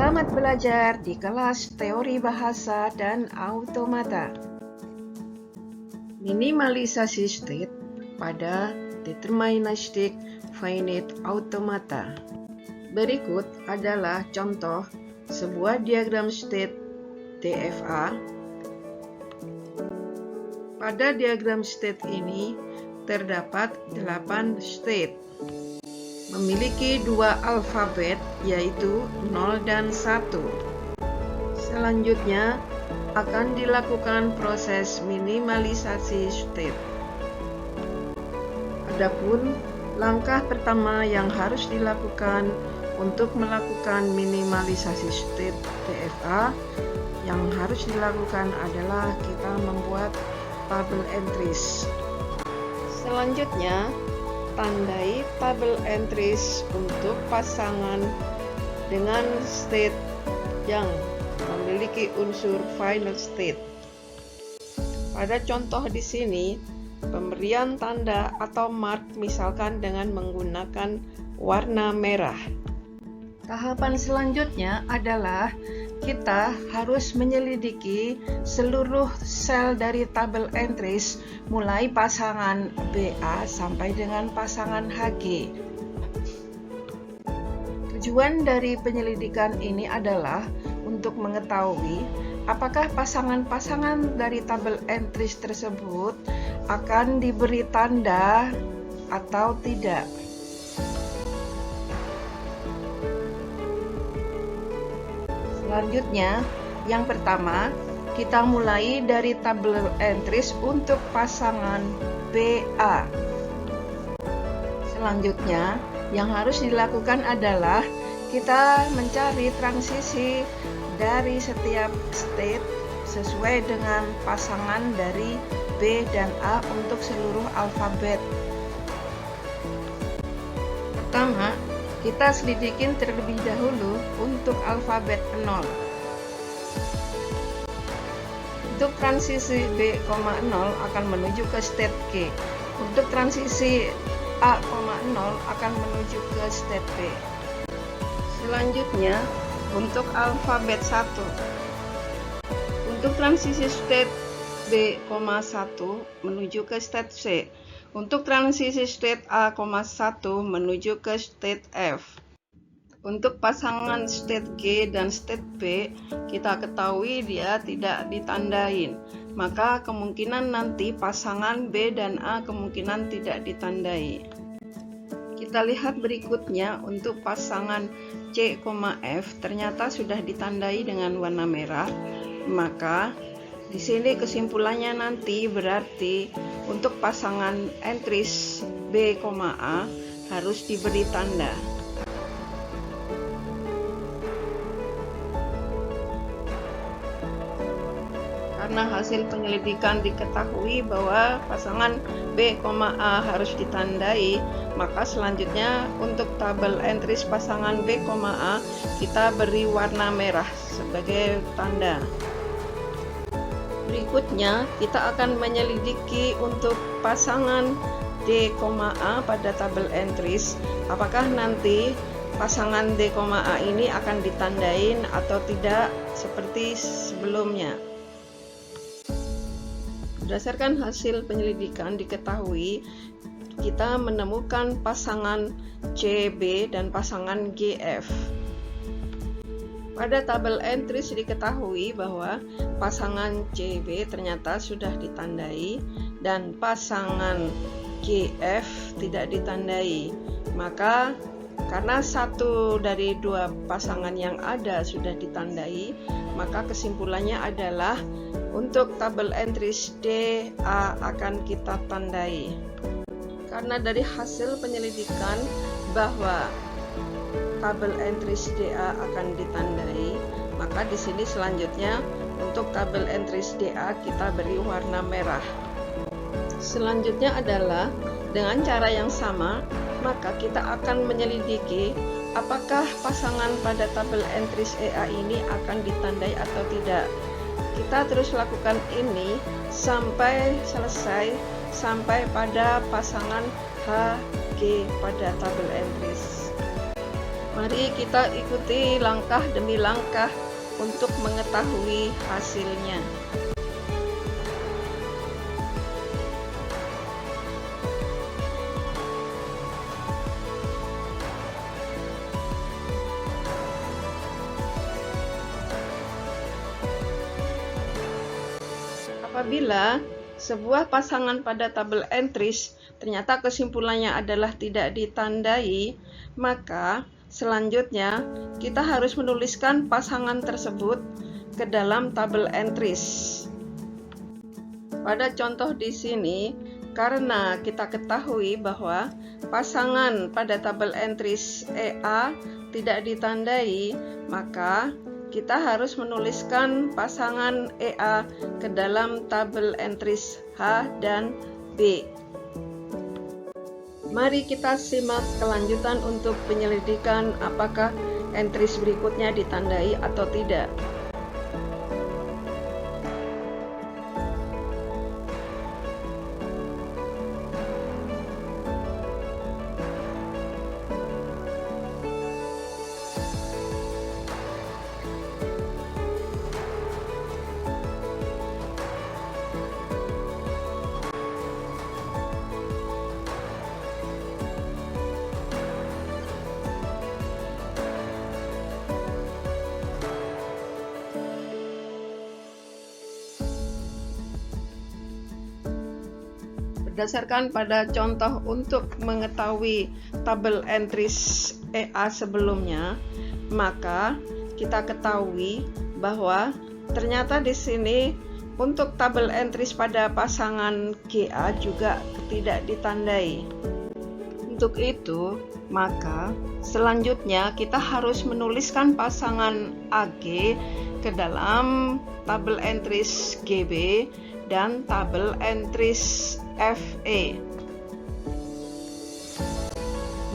Selamat belajar di kelas Teori Bahasa dan Automata. Minimalisasi state pada Deterministic Finite Automata. Berikut adalah contoh sebuah diagram state DFA. Pada diagram state ini terdapat 8 state. Memiliki dua alfabet yaitu 0 dan 1. Selanjutnya akan dilakukan proses minimalisasi state. Adapun langkah pertama yang harus dilakukan untuk melakukan minimalisasi state DFA yang harus dilakukan adalah kita membuat tabel entries. Selanjutnya tandai tabel entries untuk pasangan dengan state yang memiliki unsur final state. Pada contoh di sini, pemberian tanda atau mark misalkan dengan menggunakan warna merah. Tahapan selanjutnya adalah kita harus menyelidiki seluruh sel dari tabel entries mulai pasangan BA sampai dengan pasangan HG. Tujuan dari penyelidikan ini adalah untuk mengetahui apakah pasangan-pasangan dari tabel entries tersebut akan diberi tanda atau tidak. Selanjutnya, yang pertama, kita mulai dari tabel entries untuk pasangan BA. Selanjutnya, yang harus dilakukan adalah kita mencari transisi dari setiap state sesuai dengan pasangan dari B dan A untuk seluruh alfabet. Pertama, kita selidikin terlebih dahulu untuk alfabet 0. Untuk transisi B, 0 akan menuju ke state G. Untuk transisi A, 0 akan menuju ke state B. Selanjutnya, untuk alfabet 1. Untuk transisi state B, 1 menuju ke state C. Untuk transisi state A, 1 menuju ke state F. Untuk pasangan state G dan state B, kita ketahui dia tidak ditandain. Maka kemungkinan nanti pasangan B dan A kemungkinan tidak ditandai. Kita lihat berikutnya untuk pasangan C, F ternyata sudah ditandai dengan warna merah. Maka di sini kesimpulannya nanti berarti untuk pasangan entries B, A harus diberi tanda. Karena hasil penyelidikan diketahui bahwa pasangan B, A harus ditandai, maka selanjutnya untuk tabel entries pasangan B, A kita beri warna merah sebagai tanda. Berikutnya, kita akan menyelidiki untuk pasangan D, A pada tabel entries. Apakah nanti pasangan D, A ini akan ditandain atau tidak seperti sebelumnya. Berdasarkan hasil penyelidikan diketahui kita menemukan pasangan CB dan pasangan GF. Pada tabel entries diketahui bahwa pasangan CB ternyata sudah ditandai dan pasangan GF tidak ditandai. Maka karena satu dari dua pasangan yang ada sudah ditandai, maka kesimpulannya adalah untuk tabel entries DA akan kita tandai. Karena dari hasil penyelidikan bahwa tabel entries DA akan ditandai, maka di sini selanjutnya untuk tabel entries DA kita beri warna merah. Selanjutnya adalah dengan cara yang sama, maka kita akan menyelidiki apakah pasangan pada tabel entries EA ini akan ditandai atau tidak. Kita terus lakukan ini sampai selesai, sampai pada pasangan HG pada tabel entries. Mari kita ikuti langkah demi langkah untuk mengetahui hasilnya. Apabila sebuah pasangan pada tabel entries ternyata kesimpulannya adalah tidak ditandai, maka selanjutnya kita harus menuliskan pasangan tersebut ke dalam tabel entries. Pada contoh di sini, karena kita ketahui bahwa pasangan pada tabel entries EA tidak ditandai, maka kita harus menuliskan pasangan EA ke dalam tabel entries H dan B. Mari kita simak kelanjutan untuk penyelidikan apakah entries berikutnya ditandai atau tidak. Berdasarkan pada contoh untuk mengetahui tabel entries EA sebelumnya, maka kita ketahui bahwa ternyata di sini untuk tabel entries pada pasangan GA juga tidak ditandai. Untuk itu, maka selanjutnya kita harus menuliskan pasangan AG ke dalam tabel entries GB dan tabel entries FE.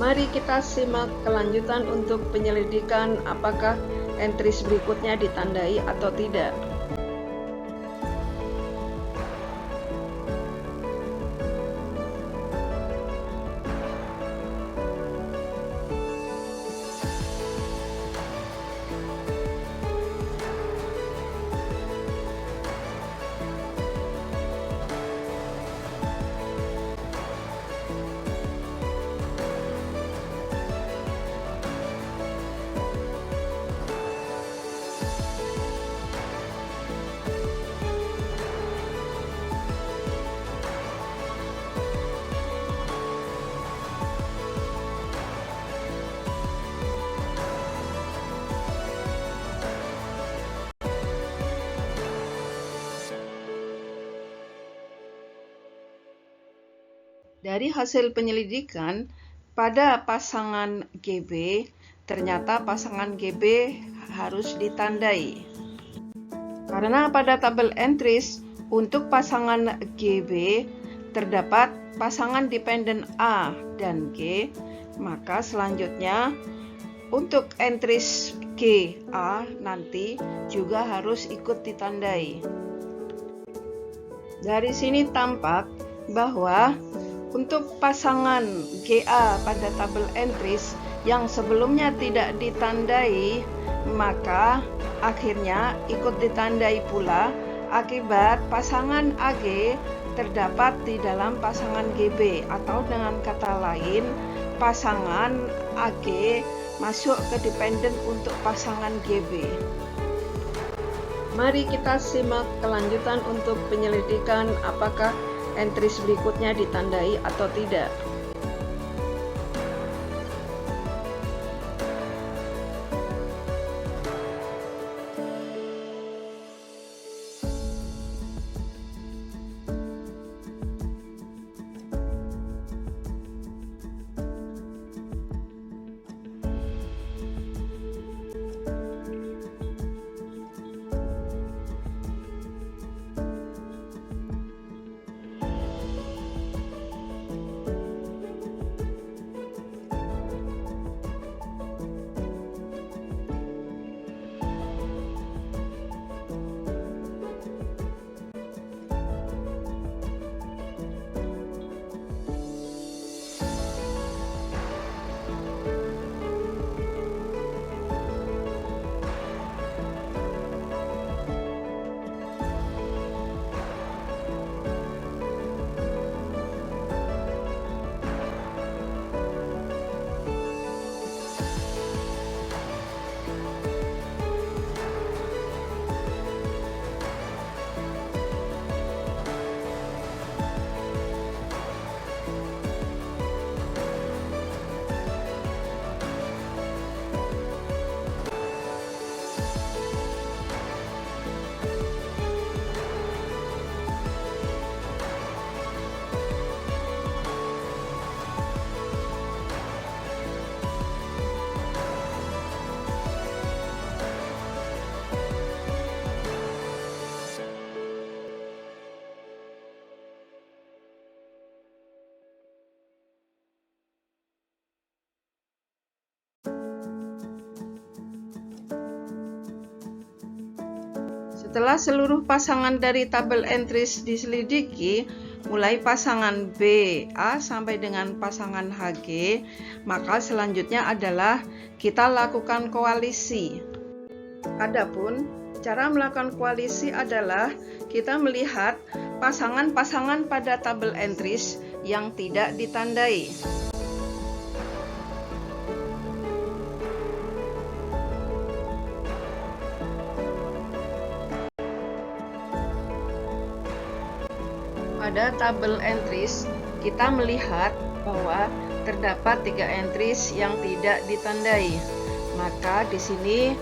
Mari kita simak kelanjutan untuk penyelidikan apakah entries berikutnya ditandai atau tidak. Dari hasil penyelidikan, pada pasangan GB, ternyata pasangan GB harus ditandai. Karena pada tabel entries untuk pasangan GB terdapat pasangan dependen A dan G, maka selanjutnya untuk entries GA nanti juga harus ikut ditandai. Dari sini tampak bahwa untuk pasangan GA pada tabel entries yang sebelumnya tidak ditandai, maka akhirnya ikut ditandai pula akibat pasangan AG terdapat di dalam pasangan GB, atau dengan kata lain, pasangan AG masuk ke dependen untuk pasangan GB. Mari kita simak kelanjutan untuk penyelidikan apakah entries berikutnya ditandai atau tidak. Setelah seluruh pasangan dari tabel entries diselidiki, mulai pasangan BA sampai dengan pasangan HG, maka selanjutnya adalah kita lakukan koalisi. Adapun cara melakukan koalisi adalah kita melihat pasangan-pasangan pada tabel entries yang tidak ditandai. Pada tabel entries, kita melihat bahwa terdapat 3 entries yang tidak ditandai. Maka di sini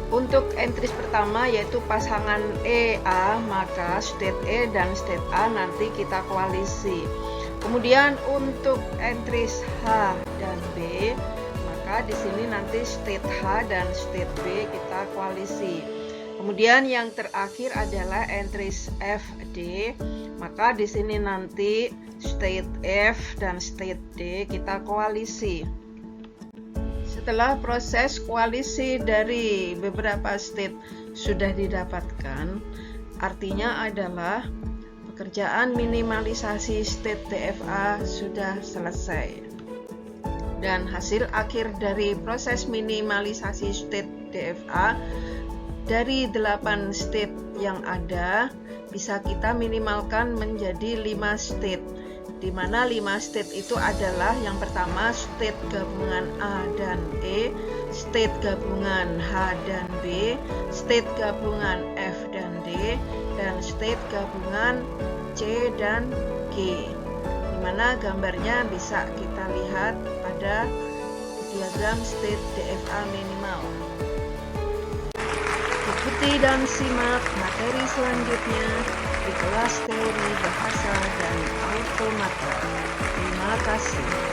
untuk entries pertama yaitu pasangan EA, maka state E dan state A nanti kita koalisi. Kemudian untuk entries H dan B, maka di sini nanti state H dan state B kita koalisi. Kemudian yang terakhir adalah entries F, D, maka di sini nanti state F dan state D kita koalisi. Setelah proses koalisi dari beberapa state sudah didapatkan, artinya adalah pekerjaan minimalisasi state DFA sudah selesai. Dan hasil akhir dari proses minimalisasi state DFA dari 8 state yang ada bisa kita minimalkan menjadi 5 state, di mana 5 state itu adalah yang pertama state gabungan A dan E, state gabungan H dan B, state gabungan F dan D, dan state gabungan C dan G, di mana gambarnya bisa kita lihat pada diagram state DFA minimal. Ikuti dan simak materi selanjutnya di kelas teori bahasa dan automata. Terima kasih.